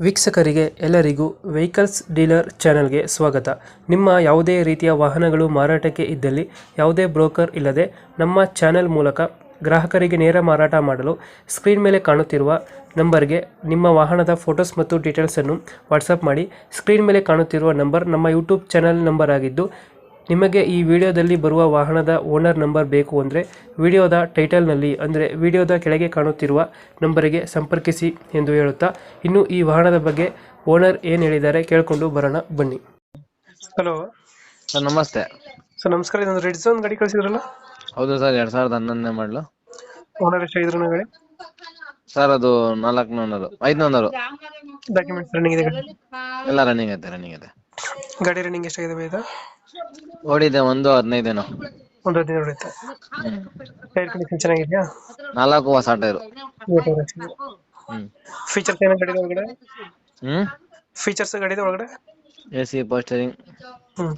ವೀಕ್ಷಕರಿಗೆ ಎಲ್ಲರಿಗೂ vehicles dealer ಚಾನೆಲ್ಗೆ ಸ್ವಾಗತ. ನಿಮ್ಮ ಯಾವುದೇ ರೀತಿಯ ವಾಹನಗಳು ಮಾರಾಟಕ್ಕೆ ಇದ್ದಲ್ಲಿ ಯಾವುದೇ ಬ್ರೋಕರ್ ಇಲ್ಲದೆ ನಮ್ಮ ಚಾನೆಲ್ ಮೂಲಕ ಗ್ರಾಹಕರಿಗೆ ನೇರ ಮಾರಾಟ ಮಾಡಲು ಸ್ಕ್ರೀನ್ ಮೇಲೆ ಕಾಣುತ್ತಿರುವ ನಂಬರ್ಗೆ ನಿಮ್ಮ ವಾಹನದ ಫೋಟೋಸ್ ಮತ್ತು ಡೀಟೇಲ್ಸನ್ನು ವಾಟ್ಸಪ್ ಮಾಡಿ. ಸ್ಕ್ರೀನ್ ಮೇಲೆ ಕಾಣುತ್ತಿರುವ ನಂಬರ್ ನಮ್ಮ ಯೂಟ್ಯೂಬ್ ಚಾನೆಲ್ ನಂಬರ್ ಆಗಿದ್ದು, ನಿಮಗೆ ಈ ವಿಡಿಯೋದಲ್ಲಿ ಬರುವ ವಾಹನದ ಓನರ್ ನಂಬರ್ ಬೇಕು ಅಂದರೆ ವಿಡಿಯೋದ ಟೈಟಲ್ನಲ್ಲಿ ಅಂದರೆ ವಿಡಿಯೋದ ಕೆಳಗೆ ಕಾಣುತ್ತಿರುವ ನಂಬರಿಗೆ ಸಂಪರ್ಕಿಸಿ ಎಂದು ಹೇಳುತ್ತಾ, ಇನ್ನು ಈ ವಾಹನದ ಬಗ್ಗೆ ಓನರ್ ಏನು ಹೇಳಿದ್ದಾರೆ ಕೇಳಿಕೊಂಡು ಬರೋಣ ಬನ್ನಿ. ಹಲೋ ಸರ್ ನಮಸ್ತೆ. ಸರ್ ನಮಸ್ಕಾರ. ಇದೊಂದು ರೆಡ್ ಝೋನ್ ಗಾಡಿ ಕಳಿಸಿದ್ರಲ್ಲ, ಹೌದು ಸರ್, 2011 ಮಾಡಲು. ಓನರ್ ಎಷ್ಟಾಗಿದ್ರು ಗಾಡಿ? ಸರ್ ಅದು 400 500 ಡಾಕ್ಯುಮೆಂಟ್ಸ್ ರನ್ನಿಂಗ್ ಇದೆ ಗಾಡಿ? ಎಲ್ಲ ರನ್ನಿಂಗ್ ಐತೆ. ಗಾಡಿ ರನ್ನಿಂಗ್ ಎಷ್ಟಾಗಿದೆ ಇದು? ಓಡಿದೆ 1.15 ಒಂದು 15 ಹೊಡೆಯುತ್ತೆ. ಟೈರ್ ಕಂಡೀಷನ್ ಚೆನ್ನಾಗಿದೆಯಾ? 4 ಹೊಸ ಟೈರು. ಫೀಚರ್ಸ್ ಏನೋ ಗಾಡಿ ಒಳಗಡೆ? ಹ್ಮ್ ಫೀಚರ್ಸ್ ಗಾಡಿದ ಒಳಗಡೆ? AC ಪೋಸ್ಟರಿಂಗ್, ಹ್ಮ್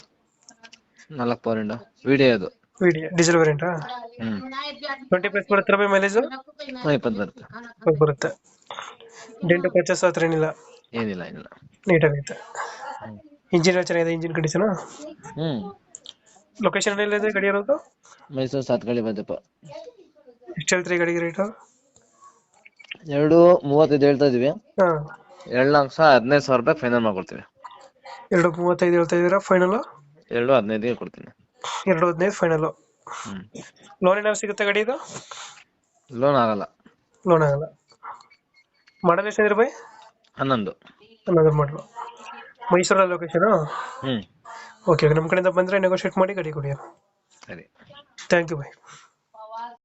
4 ಪವರ್ ವಿಂಡೋ, ವಿಡಿಯೋ ಅದು. ವಿಡಿಯೋ ಡೀಸೆಲ್ ವೇರಿಯಂಟಾ? 20 ಪ್ಲಸ್ ಬರುತ್ತೆ ಮೈಲೇಜ್? 20 ಬರುತ್ತೆ. ಬರುತ್ತೆ. ಡೆಂಟು ಕ್ರಚಸ್ ಹತ್ರ ಏನಿಲ್ಲ? ಏನಿಲ್ಲ. ನೀಟಾಗೈತೆ. ಇಂಜಿನ್ ಚೆನ್ನಾಗಿದೆ? Engine condition? ಲೊಕೇಶನ್ ಎಲ್ಲಿದೆ ಗಾಡಿ ಇರೋದು? ಮೈಸೂರು ಸಾತ್ಗಳಿ ಬದಪ್ಪ. ಎಷ್ಟು ಹೇಳ್ತೀರಿ ಗಾಡಿಗೆ ರೇಟು? 2.35 ಹೇಳ್ತಾ ಇದೀವಿ. ಹಾ, 2,15,000 ರೂಪಾಯಿ ಫೈನಲ್ ಮಾಡ್ಕೊಡ್ತೀವಿ. 2.35 ಹೇಳ್ತಾ ಇದೀರಾ ಫೈನಲ್? 2.15 ಕೊಡ್ತೀನಿ. 2.15 ಫೈನಲ್. ಲೋನ್ ಏನಾದ್ರು ಸಿಗುತ್ತೆ ಗಾಡಿ ಇದು? ಲೋನ್ ಆಗಲ್ಲ. ಲೋನ್ ಆಗಲ್ಲ. ಮಾಡಲ್ ಎಷ್ಟಿದೆ ಬೈ? 11. ಅನ್ನೋದ್ರ ಮಾಡಲು. ಮೈಸೂರಲ್ಲಿ ಲೊಕೇಶನ್? ಹ್ಮ್ ಓಕೆ, ನಮ್ಮ ಕಡೆಯಿಂದ ಬಂದರೆ ನೆಗೋಷಿಯೇಟ್ ಮಾಡಿ ಗಾಡಿ ಕೊಡಿ. ಸರಿ. Thank you by.